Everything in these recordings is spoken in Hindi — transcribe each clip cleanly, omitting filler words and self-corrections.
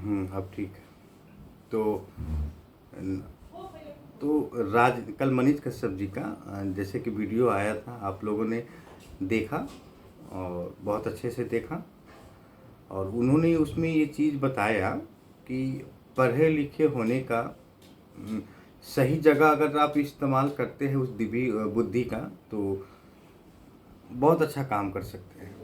अब ठीक है। तो राज कल मनीष कश्यप जी का जैसे कि वीडियो आया था, आप लोगों ने देखा और बहुत अच्छे से देखा। और उन्होंने उसमें ये चीज़ बताया कि पढ़े लिखे होने का सही जगह अगर आप इस्तेमाल करते हैं उस दिव्य बुद्धि का, तो बहुत अच्छा काम कर सकते हैं।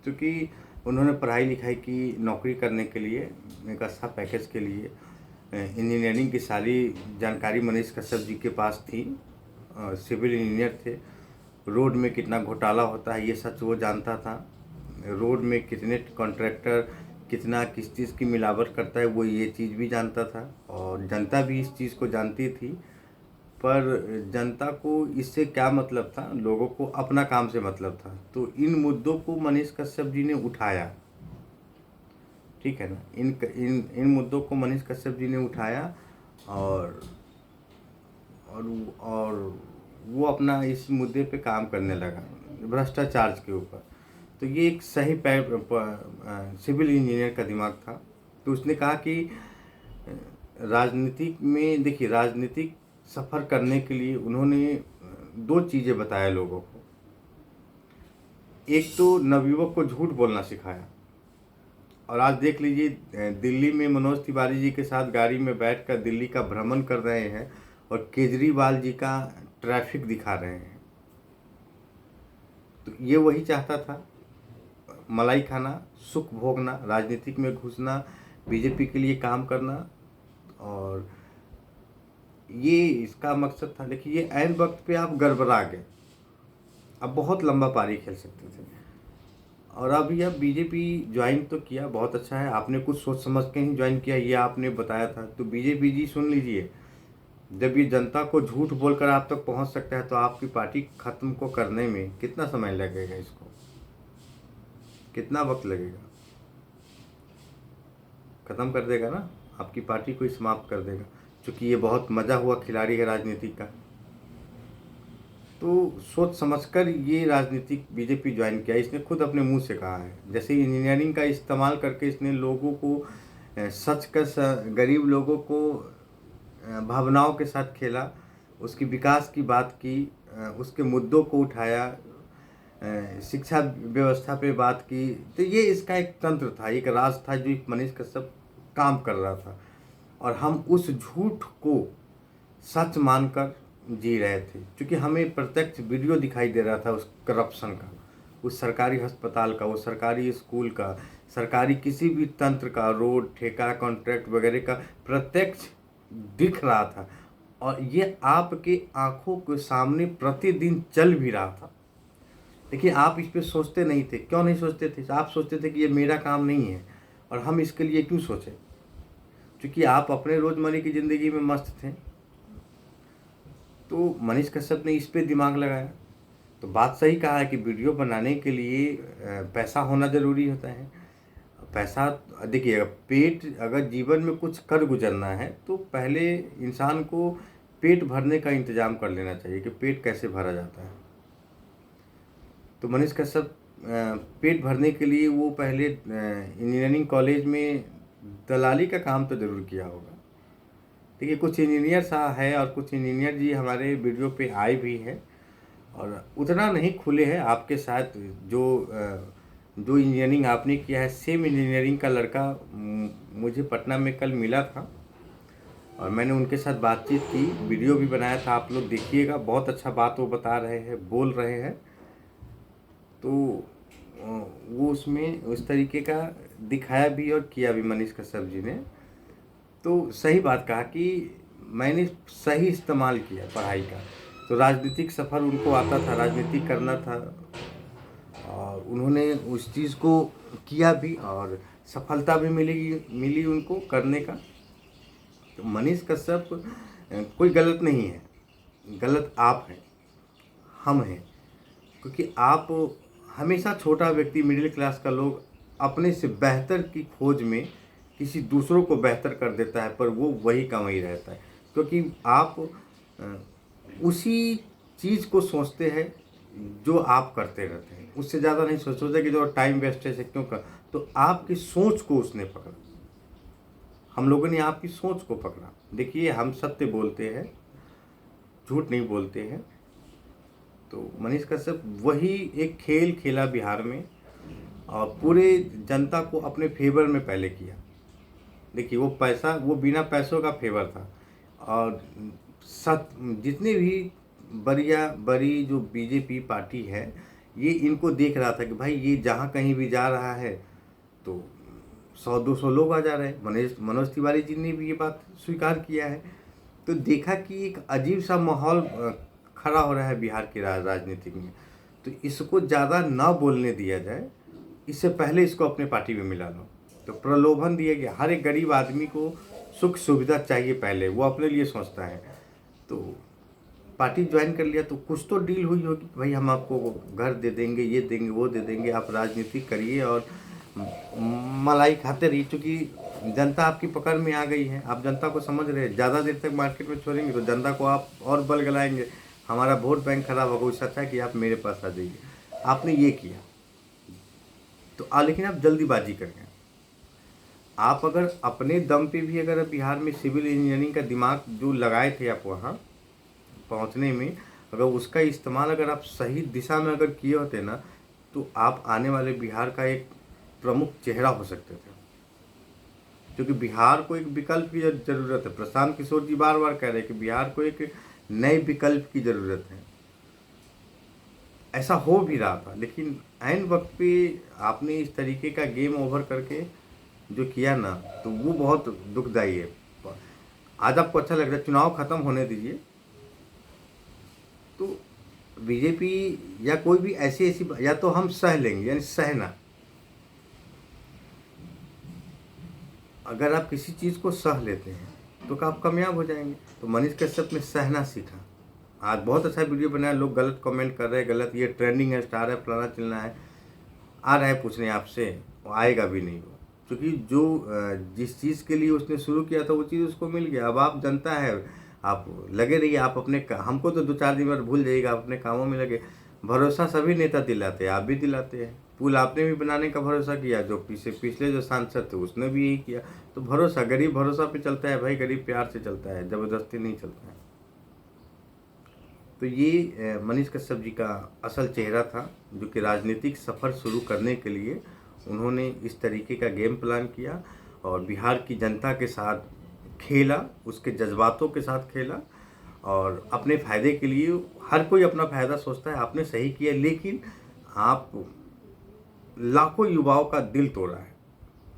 क्योंकि उन्होंने पढ़ाई लिखाई की, नौकरी करने के लिए, एक अच्छा पैकेज के लिए इंजीनियरिंग की सारी जानकारी मनीष कश्यप जी के पास थी। सिविल इंजीनियर थे। रोड में कितना घोटाला होता है ये सच वो जानता था। रोड में कितने कॉन्ट्रैक्टर कितना किस चीज़ की मिलावट करता है वो ये चीज़ भी जानता था, और जनता भी इस चीज़ को जानती थी। पर जनता को इससे क्या मतलब था, लोगों को अपना काम से मतलब था। तो इन मुद्दों को मनीष कश्यप जी ने उठाया, ठीक है ना। इन इन इन मुद्दों को मनीष कश्यप जी ने उठाया और और वो अपना इस मुद्दे पे काम करने लगा, भ्रष्टाचार के ऊपर। तो ये एक सही सिविल इंजीनियर का दिमाग था। तो उसने कहा कि राजनीतिक में देखिए, राजनीतिक सफ़र करने के लिए उन्होंने दो चीज़ें बताया लोगों को। एक तो नवयुवक को झूठ बोलना सिखाया। और आज देख लीजिए, दिल्ली में मनोज तिवारी जी के साथ गाड़ी में बैठकर दिल्ली का भ्रमण कर रहे हैं और केजरीवाल जी का ट्रैफिक दिखा रहे हैं। तो ये वही चाहता था, मलाई खाना, सुख भोगना, राजनीतिक में घुसना, बीजेपी के लिए काम करना, और ये इसका मकसद था। लेकिन ये ऐन वक्त पे आप गड़बड़ा गए। अब बहुत लंबा पारी खेल सकते थे। और अभी अब बीजेपी ज्वाइन तो किया, बहुत अच्छा है। आपने कुछ सोच समझ के ही ज्वाइन किया, ये आपने बताया था। तो बीजेपी जी सुन लीजिए, जब ये जनता को झूठ बोलकर आप तक पहुंच सकता है तो आपकी पार्टी खत्म को करने में कितना समय लगेगा, इसको कितना वक्त लगेगा? खत्म कर देगा ना, आपकी पार्टी को ही समाप्त कर देगा। क्योंकि ये बहुत मज़ा हुआ खिलाड़ी है राजनीति का। तो सोच समझकर ये राजनीतिक बीजेपी ज्वाइन किया। इसने खुद अपने मुंह से कहा है। जैसे इंजीनियरिंग का इस्तेमाल करके इसने लोगों को गरीब लोगों को भावनाओं के साथ खेला, उसकी विकास की बात की, उसके मुद्दों को उठाया, शिक्षा व्यवस्था पे बात की। तो ये इसका एक तंत्र था, एक राज था जो मनीष कश्यप काम कर रहा था। और हम उस झूठ को सच मानकर जी रहे थे, क्योंकि हमें प्रत्यक्ष वीडियो दिखाई दे रहा था उस करप्शन का, उस सरकारी अस्पताल का, उस सरकारी स्कूल का, सरकारी किसी भी तंत्र का, रोड, ठेका, कॉन्ट्रैक्ट वगैरह का प्रत्यक्ष दिख रहा था। और ये आपके आंखों के सामने प्रतिदिन चल भी रहा था। लेकिन आप इस पे सोचते नहीं थे। क्यों नहीं सोचते थे? आप सोचते थे कि ये मेरा काम नहीं है और हम इसके लिए क्यों सोचें, क्योंकि आप अपने रोज़मर्रा की ज़िंदगी में मस्त थे। तो मनीष कश्यप ने इस पे दिमाग लगाया। तो बात सही कहा है कि वीडियो बनाने के लिए पैसा होना ज़रूरी होता है। पैसा, देखिए, पेट, अगर जीवन में कुछ कर गुजरना है तो पहले इंसान को पेट भरने का इंतज़ाम कर लेना चाहिए कि पेट कैसे भरा जाता है। तो मनीष कश्यप पेट भरने के लिए वो पहले इंजीनियरिंग कॉलेज में दलाली का काम तो ज़रूर किया होगा। देखिए, कुछ इंजीनियर सा है और कुछ इंजीनियर जी हमारे वीडियो पे आए भी हैं और उतना नहीं खुले हैं आपके साथ। जो इंजीनियरिंग आपने किया है, सेम इंजीनियरिंग का लड़का मुझे पटना में कल मिला था और मैंने उनके साथ बातचीत की, वीडियो भी बनाया था। आप लोग देखिएगा, बहुत अच्छा बात वो बता रहे हैं, बोल रहे हैं। तो वो उसमें उस तरीके का दिखाया भी और किया भी मनीष कश्यप जी ने। तो सही बात कहा कि मैंने सही इस्तेमाल किया पढ़ाई का। तो राजनीतिक सफ़र उनको आता था, राजनीति करना था, और उन्होंने उस चीज़ को किया भी और सफलता भी मिली उनको करने का। तो मनीष कश्यप कोई गलत नहीं है, गलत आप हैं, हम हैं। क्योंकि आप हमेशा, छोटा व्यक्ति, मिडिल क्लास का लोग अपने से बेहतर की खोज में किसी दूसरों को बेहतर कर देता है, पर वो वही का वही रहता है। क्योंकि आप उसी चीज़ को सोचते हैं जो आप करते रहते हैं, उससे ज़्यादा नहीं सोचते कि जो टाइम वेस्ट है क्यों कर। तो आपकी सोच को उसने पकड़ा, हम लोगों ने आपकी सोच को पकड़ा। देखिए, हम सत्य बोलते हैं, झूठ नहीं बोलते हैं। तो मनीष कश्यप वही एक खेल खेला बिहार में और पूरे जनता को अपने फेवर में पहले किया। देखिए, वो बिना पैसों का फेवर था। और जितने भी बड़ी जो बीजेपी पार्टी है, ये इनको देख रहा था कि भाई ये जहाँ कहीं भी जा रहा है तो 100-200 लोग आ जा रहे हैं। मनोज तिवारी जी ने भी ये बात स्वीकार किया है। तो देखा कि एक अजीब सा माहौल खड़ा हो रहा है बिहार की राजनीति में, तो इसको ज़्यादा ना बोलने दिया जाए, इससे पहले इसको अपने पार्टी में मिला लो। तो प्रलोभन दिया गया। हर एक गरीब आदमी को सुख सुविधा चाहिए, पहले वो अपने लिए सोचता है। तो पार्टी ज्वाइन कर लिया तो कुछ तो डील हुई होगी, भाई हम आपको घर दे देंगे, ये देंगे, वो दे देंगे, आप राजनीति करिए और मलाई खाते रहिए। क्योंकि जनता आपकी पकड़ में आ गई है, आप जनता को समझ रहे हैं। ज़्यादा देर तक मार्केट में छोड़ेंगे तो जनता को आप और बल गलाएंगे, हमारा वोट बैंक खराब होगा। उससे अच्छा है कि आप मेरे पास आ जाइए। आपने ये किया तो लेकिन आप जल्दीबाजी कर गए। आप अगर अपने दम पे भी अगर बिहार में सिविल इंजीनियरिंग का दिमाग जो लगाए थे आप वहाँ पहुँचने में, अगर उसका इस्तेमाल अगर आप सही दिशा में अगर किए होते ना, तो आप आने वाले बिहार का एक प्रमुख चेहरा हो सकते थे। क्योंकि बिहार को एक विकल्प की ज़रूरत है। प्रशांत किशोर जी बार बार कह रहे हैं कि बिहार को एक नए विकल्प की ज़रूरत है। ऐसा हो भी रहा था, लेकिन ऐन वक्त पे आपने इस तरीके का गेम ओवर करके जो किया ना, तो वो बहुत दुखदाई है। आज आपको अच्छा लग रहा है, चुनाव खत्म होने दीजिए। तो बीजेपी या कोई भी ऐसी या तो हम सह लेंगे, यानी सहना। अगर आप किसी चीज़ को सह लेते हैं तो आप कामयाब हो जाएंगे। तो मनीष कश्यप ने सहना सीखा। आज बहुत अच्छा वीडियो बनाया, लोग गलत कमेंट कर रहे हैं, गलत ये ट्रेंडिंग है, स्टार है, फलाना चिलना है। आ रहा है पूछने आपसे, वो आएगा भी नहीं वो, क्योंकि जो जिस चीज़ के लिए उसने शुरू किया था वो चीज़ उसको मिल गया। अब आप जनता है, आप लगे रहिए, आप अपने हमको तो 2-4 दिन बाद भूल जाइएगा, अपने कामों में लगे। भरोसा सभी नेता दिलाते हैं, आप भी दिलाते हैं। पुल आपने भी बनाने का भरोसा किया, जो पिछले जो सांसद थे उसने भी यही किया। तो भरोसा, गरीब भरोसा पे चलता है भाई, गरीब प्यार से चलता है, ज़बरदस्ती नहीं चलता है। तो ये मनीष कश्यप जी का असल चेहरा था, जो कि राजनीतिक सफ़र शुरू करने के लिए उन्होंने इस तरीके का गेम प्लान किया और बिहार की जनता के साथ खेला, उसके जज्बातों के साथ खेला और अपने फ़ायदे के लिए। हर कोई अपना फ़ायदा सोचता है, आपने सही किया, लेकिन आप लाखों युवाओं का दिल तोड़ा है,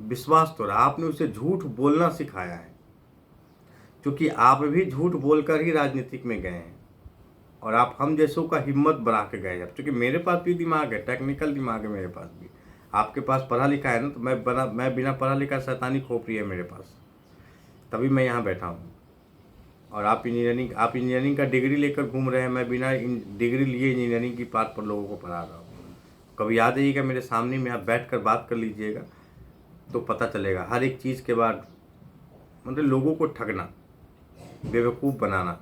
विश्वास तोड़ा। आपने उसे झूठ बोलना सिखाया है, क्योंकि आप भी झूठ बोलकर ही राजनीतिक में गए हैं और आप हम जैसों का हिम्मत बढ़ा के गए हैं। क्योंकि मेरे पास भी दिमाग है, टेक्निकल दिमाग है मेरे पास भी। आपके पास पढ़ा लिखा है ना, तो मैं बिना पढ़ा लिखा शैतानी खोपड़ी है मेरे पास, तभी मैं यहाँ बैठा हूँ। और आप इंजीनियरिंग का डिग्री लेकर घूम रहे हैं, मैं बिना डिग्री लिए इंजीनियरिंग की बात पर लोगों को पढ़ा रहा हूँ। कभी याद आइएगा मेरे सामने में, आप बैठ कर बात कर लीजिएगा तो पता चलेगा। हर एक चीज़ के बाद मतलब लोगों को ठगना, बेवकूफ़ बनाना,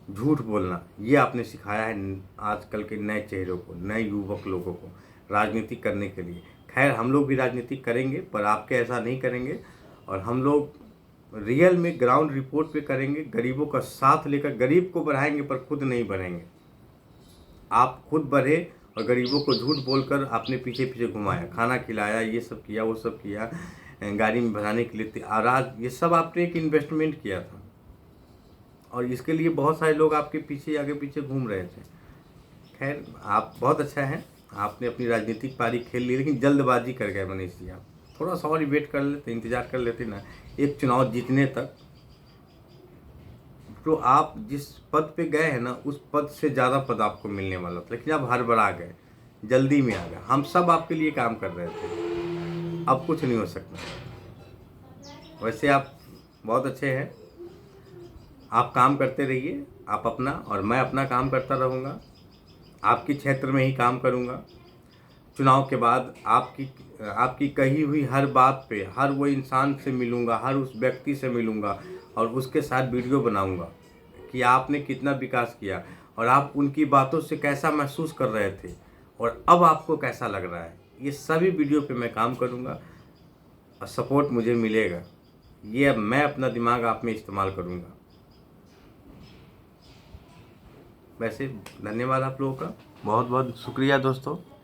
झूठ बोलना, ये आपने सिखाया है आजकल के नए चेहरों को, नए युवक लोगों को राजनीति करने के लिए। खैर, हम लोग भी राजनीति करेंगे, पर आपके ऐसा नहीं करेंगे। और हम लोग रियल में ग्राउंड रिपोर्ट पे करेंगे, गरीबों का साथ लेकर गरीब को बढ़ाएंगे, पर खुद नहीं बढ़ेंगे। आप खुद बढ़े और गरीबों को झूठ बोलकर आपने पीछे पीछे घुमाया, खाना खिलाया, ये सब किया, वो सब किया, गाड़ी में भराने के लिए आराज, ये सब आपने एक इन्वेस्टमेंट किया था और इसके लिए बहुत सारे लोग आपके पीछे आगे पीछे घूम रहे थे। खैर, आप बहुत अच्छा है, आपने अपनी राजनीतिक पारी खेल ली, लेकिन जल्दबाजी कर गए मनीष जी। आप थोड़ा सा और वेट कर लेते, इंतज़ार कर लेते ना एक चुनाव जीतने तक, तो आप जिस पद पे गए हैं ना, उस पद से ज़्यादा पद आपको मिलने वाला था। लेकिन आप हड़बड़ा गए, जल्दी में आ गए। हम सब आपके लिए काम कर रहे थे, अब कुछ नहीं हो सकता। वैसे आप बहुत अच्छे हैं, आप काम करते रहिए, आप अपना और मैं अपना काम करता रहूँगा, आपके क्षेत्र में ही काम करूँगा। चुनाव के बाद आपकी कही हुई हर बात पे, हर वो इंसान से मिलूँगा, हर उस व्यक्ति से मिलूँगा और उसके साथ वीडियो बनाऊँगा कि आपने कितना विकास किया और आप उनकी बातों से कैसा महसूस कर रहे थे और अब आपको कैसा लग रहा है। ये सभी वीडियो पे मैं काम करूँगा और सपोर्ट मुझे मिलेगा। ये अब मैं अपना दिमाग आप में इस्तेमाल करूँगा। वैसे धन्यवाद आप लोगों का, बहुत बहुत शुक्रिया दोस्तों।